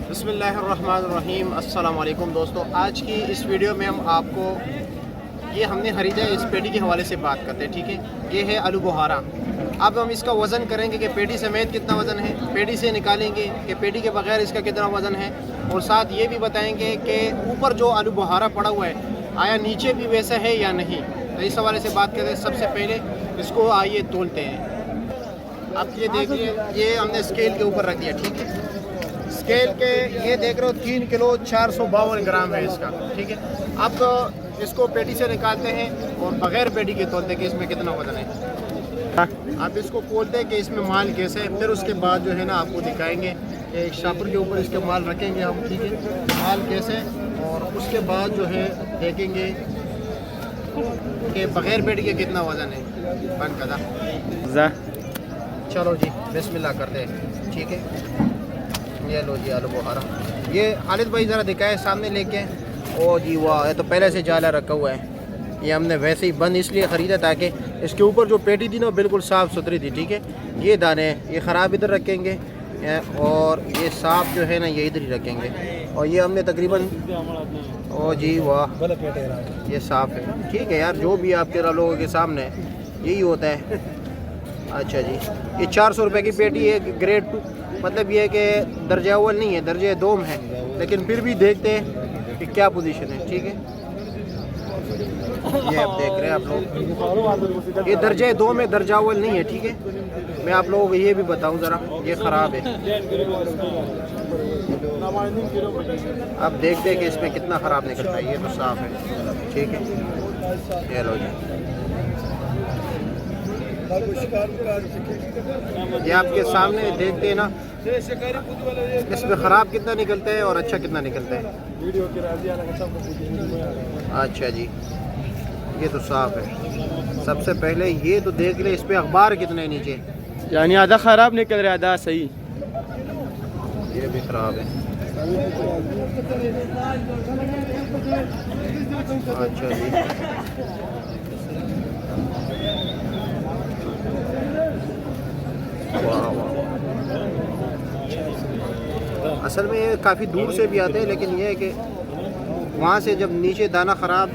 बिस्मिल्लाहिर्रहमानिर्रहीम। अस्सलाम वालेकुम दोस्तों, आज की इस वीडियो में हम आपको ये हमने खरीदा है, इस पेटी के हवाले से बात करते हैं। ठीक है, ये है आलू बुहारा। अब हम इसका वज़न करेंगे कि पेटी समेत कितना वज़न है, पेटी से निकालेंगे कि पेटी के बगैर इसका कितना वज़न है, और साथ ये भी बताएंगे कि ऊपर जो आलू बुहारा पड़ा हुआ है आया नीचे भी वैसा है या नहीं। तो इस हवाले से बात करते हैं। सबसे पहले इसको आइए तोलते हैं। अब ये देखिए, ये हमने स्केल के ऊपर रख दिया। ठीक है, स्केल के ये देख रहे हो 3 किलो 452 ग्राम है इसका। ठीक है, अब इसको पेटी से निकालते हैं और बगैर पेटी के तोलते हैं कि इसमें कितना वजन है। अब इसको खोलते हैं कि इसमें माल कैसे है, फिर उसके बाद जो है ना आपको दिखाएंगे कि एक शापर के ऊपर इसके माल रखेंगे हम। ठीक है, माल कैसे, और उसके बाद जो है देखेंगे कि बगैर पेटी के कितना वजन है। बन कदा चलो जी, बिस्मिल्लाह करते हैं। ठीक है, ये लो जी आलू बुहारा। ये खालिद भाई ज़रा दिखाए सामने लेके। ओ जी वाह, ये तो पहले से जाला रखा हुआ है। ये हमने वैसे ही बंद इसलिए ख़रीदा ताकि इसके ऊपर जो पेटी थी ना बिल्कुल साफ़ सुथरी थी। ठीक है, ये दाने ये ख़राब इधर रखेंगे और ये साफ़ जो है ना ये इधर ही रखेंगे। और ये हमने तकरीबन, ओ जी वाह, ये साफ़ है। ठीक है यार, जो भी आपके लोगों के सामने यही होता है। अच्छा जी, ये 400 रुपये की पेटी है, ग्रेड 2, मतलब ये है कि दर्जा अव्वल नहीं है, दर्जे दोम है, लेकिन फिर भी देखते हैं कि क्या पोजीशन है। ठीक है, ये आप देख रहे हैं आप लोग, ये दर्जे दोम है, दर्जा अव्वल नहीं है। ठीक है, मैं आप लोगों को ये भी बताऊं ज़रा, ये ख़राब है। अब देखते हैं कि इसमें कितना ख़राब निकलता है। ये तो साफ़ है। ठीक है, ये लो जी, ये आपके सामने देखते हैं ना, इसमें ख़राब कितना निकलता है और अच्छा कितना निकलता है। अच्छा जी, ये तो साफ़ है। सबसे पहले ये तो देख ले, इस पर अखबार कितने हैं नीचे, यानी आधा ख़राब निकल रहा है, आधा सही। ये भी ख़राब है। अच्छा जी, वाह वाह, असल में ये काफ़ी दूर से भी आते हैं, लेकिन ये है कि वहाँ से जब नीचे दाना ख़राब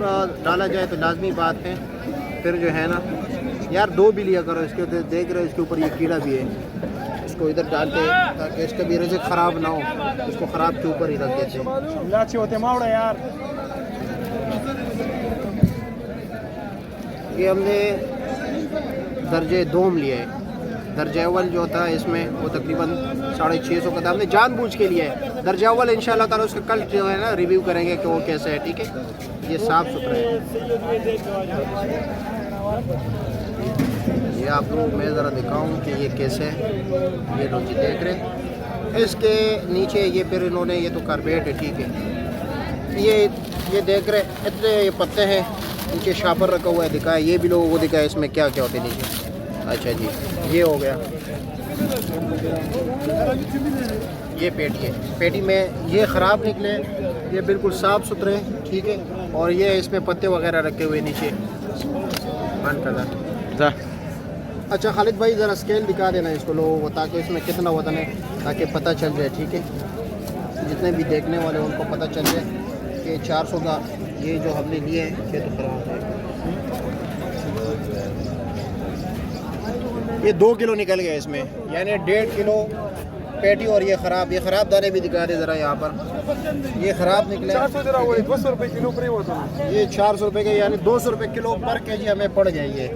डाला जाए तो लाजमी बात है फिर जो है ना यार, 2 भी लिया करो। इसके देख रहे हो, इसके ऊपर ये कीड़ा भी है, इसको इधर डालते हैं ताकि इसका भी रिज़्क़ ख़राब ना हो। इसको ख़राब के ऊपर ही रख देते हैं। यार ये हमने दर्जे दोम लिए है। दर्जा अव्वल जो होता है इसमें वो तकरीबन 650 का था, हमने जानबूझ के लिए है। दर्जा अव्वल इंशाल्लाह ताला उसका कल जो है ना रिव्यू करेंगे कि वो कैसे है। ठीक है, ये साफ़ सुथरा है। ये आप लोग मैं ज़रा दिखाऊं कि ये कैसे है। ये लोग जी देख रहे हैं, इसके नीचे ये फिर इन्होंने, ये तो कारपेट है। ठीक है, ये देख रहे इतने ये पत्ते हैं, नीचे शापर रखा हुआ है, दिखाया। ये भी लोगों को दिखाया इसमें क्या क्या होते हैं नीचे। अच्छा जी, ये हो गया, ये पेटी है। पेटी में ये ख़राब निकले, ये बिल्कुल साफ़ सुथरे। ठीक है, और ये इसमें पत्ते वगैरह रखे हुए नीचे। बंद कर। अच्छा खालिद भाई ज़रा स्केल दिखा देना इसको लोगों को, ताकि इसमें कितना वज़न है, ताकि पता चल जाए। ठीक है, जितने भी देखने वाले उनको पता चल जाए कि 400 का ये जो हमने लिए हैं ये तो ख़राब है। ये 2 किलो निकल गया इसमें, यानी 1.5 किलो पेटी। और ये ख़राब दाने भी दिखा दे ज़रा यहाँ पर, ये ख़राब निकले। 200 रुपये किलो पर ये 400 रुपये के, यानी 200 रुपये किलो पर केजी हमें पड़ जाएगी।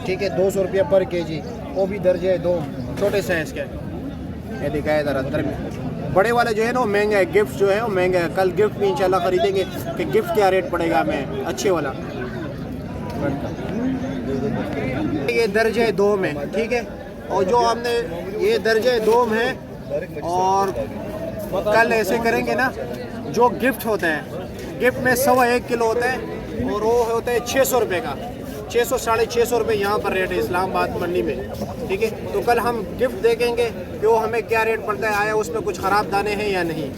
ठीक है, 200 रुपये पर केजी, वो भी दर्जे 2 छोटे साइज़ के। ये दिखाया इधर अंदर में। बड़े वाले जो है ना वो महंगा है, गिफ्ट जो है वो महंगा है। कल गिफ्ट भी इंशाल्लाह ख़रीदेंगे कि गिफ्ट क्या रेट पड़ेगा हमें अच्छे वाला। ये दर्जे 2 में। ठीक है, और जो हमने ये दर्जे 2 में है, और कल ऐसे करेंगे ना, जो गिफ्ट होता है, गिफ्ट में 1.25 किलो होता है और वो होता है 600 रुपये का। 600 साढ़े 600 रुपये यहाँ पर रेट है इस्लामाबाद मंडी में। ठीक है, तो कल हम गिफ्ट देखेंगे कि वो हमें क्या रेट पड़ता है, आया उसमें कुछ ख़राब दाने हैं या नहीं।